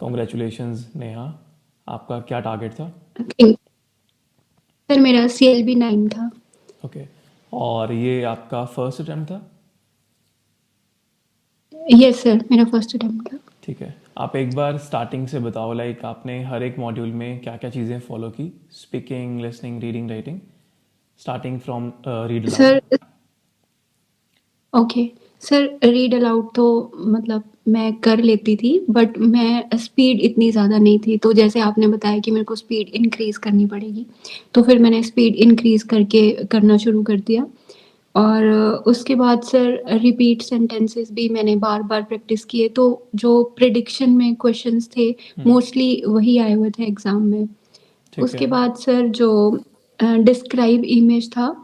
Congratulations Neha. आपका क्या target था? थैंक सर, मेरा CLB 9 था। ओके। और ये आपका फर्स्ट अटेम्प्ट था? यस सर, मेरा फर्स्ट अटेम्प्ट था। ठीक है। आप एक बार स्टार्टिंग से बताओ, लाइक आपने हर एक मॉड्यूल में क्या क्या चीज़ें फॉलो की? Speaking, listening, reading, writing, starting from read aloud. Sir okay. Sir, read aloud तो मतलब मैं कर लेती थी, बट मैं स्पीड इतनी ज़्यादा नहीं थी। तो जैसे आपने बताया कि मेरे को स्पीड इंक्रीज़ करनी पड़ेगी, तो फिर मैंने स्पीड इंक्रीज़ करके करना शुरू कर दिया। और उसके बाद सर रिपीट सेंटेंसेस भी मैंने बार-बार प्रैक्टिस किए, तो जो प्रेडिक्शन में क्वेश्चंस थे, मोस्टली वही आए हुए थे एग्ज़ाम में। ठीक उसके है। बाद सर जो डिस्क्राइब इमेज था,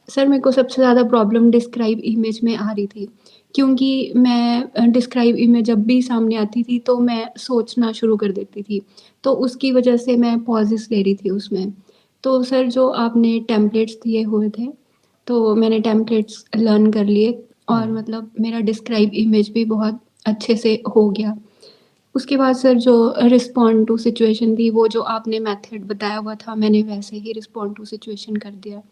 सर मेरे को सबसे ज़्यादा प्रॉब्लम डिस्क्राइब इमेज में आ रही थी, क्योंकि मैं डिस्क्राइब इमेज जब भी सामने आती थी तो मैं सोचना शुरू कर देती थी, तो उसकी वजह से मैं पॉजेस ले रही थी उसमें। तो सर जो आपने टेम्पलेट्स दिए हुए थे, तो मैंने टेम्पलेट्स लर्न कर लिए और मतलब मेरा डिस्क्राइब इमेज भी बहुत अच्छे से हो गया। उसके बाद सर जो रिस्पॉन्ड टू सिचुएशन थी, वो जो आपने मेथड बताया हुआ था, मैंने वैसे ही रिस्पॉन्ड टू सिचुएशन कर दिया।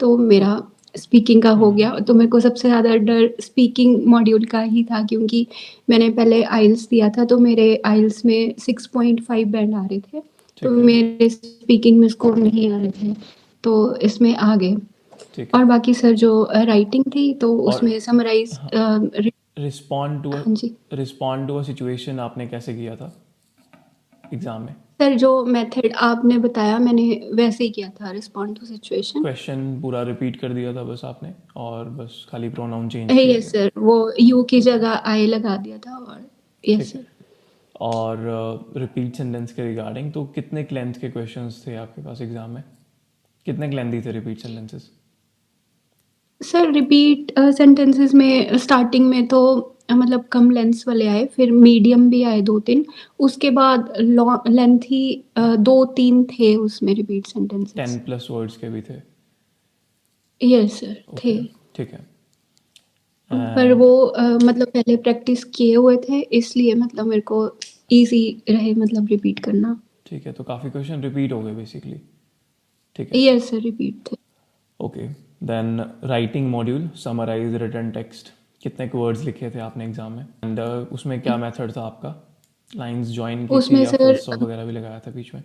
तो मेरा स्पीकिंग का हो गया। तो मेरे को सबसे ज़्यादा डर स्पीकिंग मॉड्यूल का ही था, क्योंकि मैंने पहले आइल्स दिया था, तो मेरे आइल्स में 6.5 बैंड आ रहे थे, तो ठीक है। मेरे स्पीकिंग में स्कोर नहीं आ रहे थे, तो इसमें आ गए। ठीक और है। बाकी सर जो राइटिंग थी, तो और उसमें समराइज़ रिस्पॉन्ड टू हाँ जी। रिस्पॉन्ड टू अ सिचुएशन आपने कैसे किया था एग्ज़ाम में? सर जो मेथड आपने बताया, मैंने वैसे ही किया था, रिस्पॉन्ड टू सिचुएशन। क्वेश्चन पूरा रिपीट कर दिया था बस आपने, और बस खाली प्रोनाउन चेंज किया यस गया? सर, वो यू की जगह आई लगा दिया था। और यस ठीक है। सर। और रिपीट सेंटेंस के रिगार्डिंग, तो कितने लेंथ के क्वेश्चंस थे आपके पास एग्जाम में? कितने लेंथी थे repeat sentences? Sir repeat sentences में स्टार्टिंग में तो मतलब कम लेंथ्स वाले आए, फिर मीडियम भी आए 2-3, उसके बाद लेंथी 2-3 थे उसमें रिपीट सेंटेंसेस। 10+ वर्ड्स के भी थे? यस सर, थे। ओके। ठीक है। पर एंड वो मतलब पहले प्रैक्टिस किए हुए थे, इसलिए मतलब मेरे को ईज़ी रहे मतलब रिपीट करना। ठीक है, तो काफ़ी क्वेश्चन रिपीट हो गए बेसिकली। ठीक है। यस सर, रिपीट थे। Okay. Then writing module, summarise written text, कितने वर्ड्स लिखे थे आपने एग्जाम में? एंड उसमें क्या मेथड था आपका? लाइंस ज्वाइन की थी उसमें या फुल सर स्टॉप वगैरह भी लगाया था बीच में?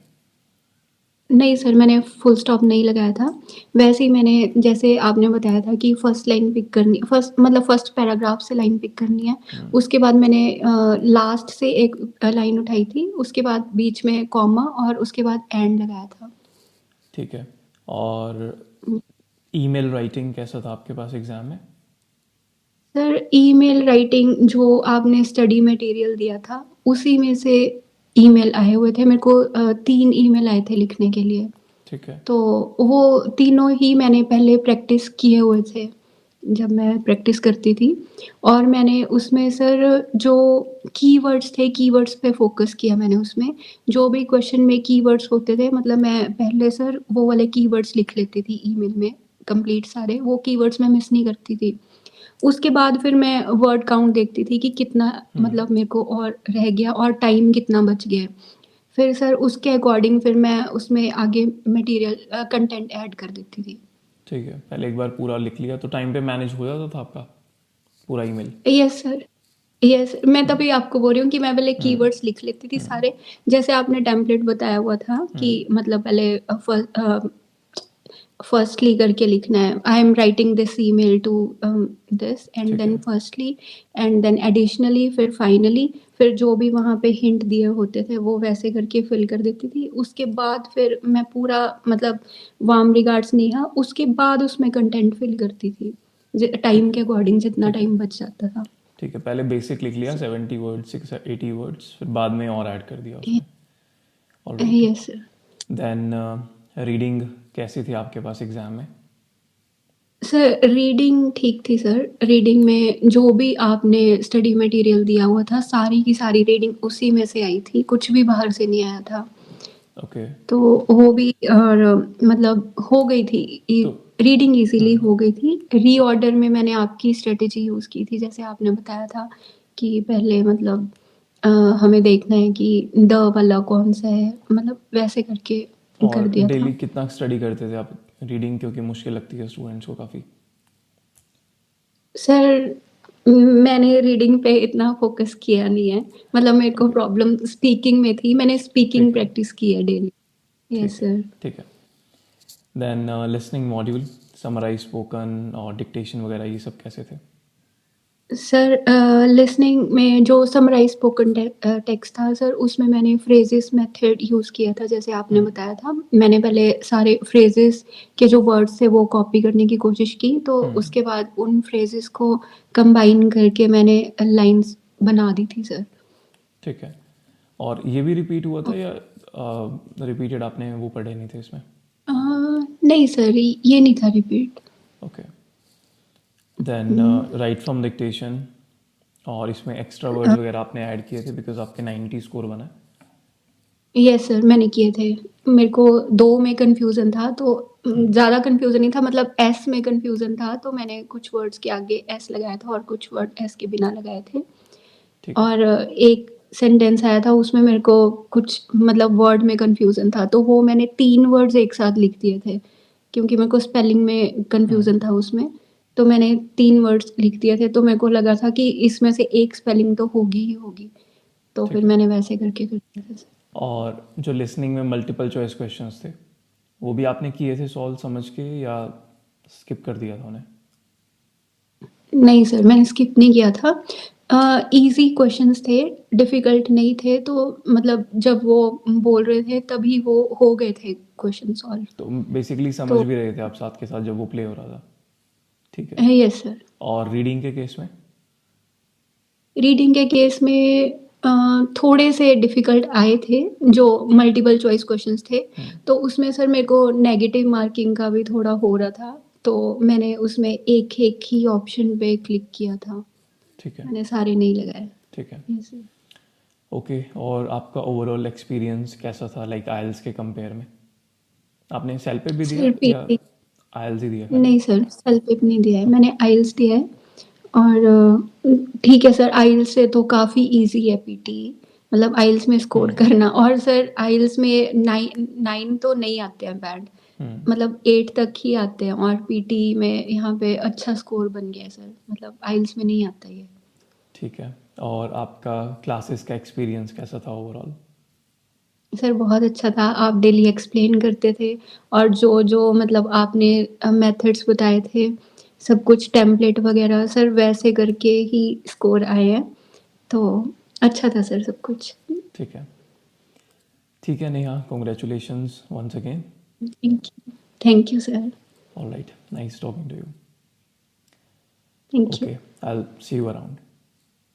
नहीं सर, मैंने फुल स्टॉप नहीं लगाया था। वैसे ही मैंने, जैसे आपने बताया था कि फर्स्ट लाइन पिक करनी, फर्स्ट मतलब फर्स्ट पैराग्राफ से लाइन पिक करनी है। उसके बाद मैंने लास्ट से एक लाइन उठाई थी, उसके बाद बीच में कॉमा और उसके बाद एंड लगाया था। ठीक है। और ईमेल राइटिंग कैसा था आपके पास एग्जाम में? सर ईमेल राइटिंग जो आपने स्टडी मटेरियल दिया था, उसी में से ईमेल आए हुए थे। मेरे को 3 ईमेल आए थे लिखने के लिए। ठीक है। तो वो तीनों ही मैंने पहले प्रैक्टिस किए हुए थे, जब मैं प्रैक्टिस करती थी। और मैंने उसमें सर जो कीवर्ड्स थे, कीवर्ड्स पे फ़ोकस किया मैंने उसमें। जो भी क्वेश्चन में कीवर्ड्स होते थे, मतलब मैं पहले सर वो वाले कीवर्ड्स लिख लेती थी ईमेल में, कंप्लीट सारे, वो कीवर्ड्स मैं मिस नहीं करती थी। उसके बाद फिर मैं वर्ड काउंट देखती थी कि कितना मतलब मेरे को और रह गया और टाइम कितना बच गया है। फिर सर उसके अकॉर्डिंग फिर मैं उसमें आगे मटेरियल कंटेंट ऐड कर देती थी। ठीक है, पहले एक बार पूरा लिख लिया तो टाइम पे मैनेज हो जाता था आपका पूरा ईमेल? यस सर, यस, मैं तभी आपको बोल रही हूँ कि मैं पहले कीवर्ड्स लिख लेती थी सारे। जैसे आपने टेम्पलेट बताया हुआ था कि मतलब पहले फर्स्टली करके लिखना है, I am writing this email to this, and ठीक देन है। फर्स्टली, एंड देन एडिशनली, फिर फाइनली, फिर जो भी वहाँ पे हिंट दिए होते थे वो वैसे करके फिल कर देती थी। उसके बाद फिर मैं पूरा मतलब वार्म रिगार्ड्स नेहा, उसके बाद उसमें कंटेंट फिल करती थी ठीक टाइम है। के अकॉर्डिंग, जितना ठीक है। टाइम बच जाता था। ठीक है, पहले बेसिक लिख लिया 70 वर्ड्स 680 वर्ड्स, फिर बाद में और ऐड कर दिया उसमें। All right. Yes sir. Then reading कैसी थी आपके पास एग्ज़ाम में? सर रीडिंग ठीक थी सर। रीडिंग में जो भी आपने स्टडी मटेरियल दिया हुआ था, सारी की सारी रीडिंग उसी में से आई थी, कुछ भी बाहर से नहीं आया था। ओके। तो वो भी और मतलब हो गई थी, तो रीडिंग इजीली हो गई थी। रीऑर्डर में मैंने आपकी स्ट्रेटेजी यूज़ की थी, जैसे आपने बताया था कि पहले मतलब हमें देखना है कि द वाला कौन सा है, मतलब वैसे करके कर और दिया था। डेली कितना स्टडी करते थे आप रीडिंग, क्योंकि मुश्किल लगती है स्टूडेंट्स को काफ़ी? सर मैंने रीडिंग पे इतना फ़ोकस किया नहीं है, मतलब मेरे को ओके, प्रॉब्लम स्पीकिंग में थी, मैंने स्पीकिंग ठीक है, प्रैक्टिस की है डेली। ठीक यस है, सर। ठीक है। Then listening module, summarise spoken और डिक्टेशन वगैरह, ये सब कैसे थे? सर लिसनिंग में जो समराइज़ स्पोकन टेक्स्ट था सर, उसमें मैंने फ्रेजेस मेथड यूज़ किया था, जैसे आपने बताया था। मैंने पहले सारे फ्रेजेस के जो वर्ड्स थे वो कॉपी करने की कोशिश की, तो उसके बाद उन फ्रेजेस को कंबाइन करके मैंने लाइन्स बना दी थी सर। ठीक है। और ये भी रिपीट हुआ था या रिपीटेड आपने वो पढ़े नहीं थे इसमें? नहीं सर, ये नहीं था repeat. Okay. Then write from dictation, और इसमें एक्स्ट्रा वर्ड्स वगैरह आपने ऐड किए थे बिकॉज आपके 90 स्कोर बना है। यस सर, मैंने किए थे। मेरे को 2 में कन्फ्यूज़न था, तो ज़्यादा कन्फ्यूज़न नहीं था, मतलब एस में कन्फ्यूज़न था, तो मैंने कुछ वर्ड्स के आगे एस लगाया था और कुछ वर्ड एस के बिना लगाए थे। ठीक है, और एक सेंटेंस आया था, उसमें मेरे को कुछ मतलब वर्ड में कन्फ्यूज़न था, तो वो मैंने 3 वर्ड्स एक साथ लिख दिए थे, क्योंकि मेरे को स्पेलिंग में कन्फ्यूज़न था उसमें। तो मैंने 3 वर्ड्स लिख दिए थे, तो मेरे को लगा था कि इसमें से एक स्पेलिंग तो होगी ही होगी, तो ठीक फिर है। मैंने वैसे करके कर दिया था सर। और जो लिसनिंग में मल्टीपल चॉइस क्वेश्चंस थे, वो भी आपने किए थे सॉल्व समझ के या स्किप कर दिया था उन्हें? नहीं सर, मैंने स्किप नहीं किया था। ईज़ी क्वेश्चन्स थे, डिफ़िकल्ट नहीं थे, तो मतलब जब वो बोल रहे थे तभी वो हो गए थे क्वेश्चन सॉल्व। तो बेसिकली समझ तो भी रहे थे आप साथ के साथ जब वो प्ले हो रहा था? ठीक है। Yes sir. और रीडिंग के केस में? रीडिंग के केस में थोड़े से डिफ़िकल्ट आए थे, जो मल्टीपल चॉइस क्वेश्चन्स थे, तो उसमें सर मेरे को नेगेटिव मार्किंग का भी थोड़ा हो रहा था, तो मैंने उसमें एक-एक ही ऑप्शन पे क्लिक किया था। ठीक है, मैंने सारे नहीं लगाए। ठीक है। Yes sir. ओके, और आपका ओवरऑल एक्सपीरियंस कैसा था लाइक आइल्स के कंपेयर में? आपने सेल पे भी दिया सर या पीटी आइल्स ही दिया खाली? नहीं सर, सेल्फ पेप नहीं दिया है, ओके, मैंने आइल्स दिया है। और ठीक है सर, आइल्स से तो काफ़ी ईज़ी है पीटी, मतलब आइल्स में स्कोर करना। और सर आइल्स में 9 तो नहीं आते हैं बैंड, मतलब 8 तक ही आते हैं, और पीटी में यहाँ पे अच्छा स्कोर बन गया है सर, मतलब आइल्स में नहीं आता ये। ठीक है। और आपका क्लासेस का एक्सपीरियंस कैसा था ओवरऑल? सर बहुत अच्छा था, आप डेली एक्सप्लेन करते थे, और जो मतलब आपने मेथड्स बताए थे, सब कुछ टेम्पलेट वगैरह सर वैसे करके ही स्कोर आए हैं, तो अच्छा था सर सब कुछ। ठीक है, ठीक है Neha, congratulations once again. Thank you sir. All right, nice talking to you. Thank you. Okay, I will see you around.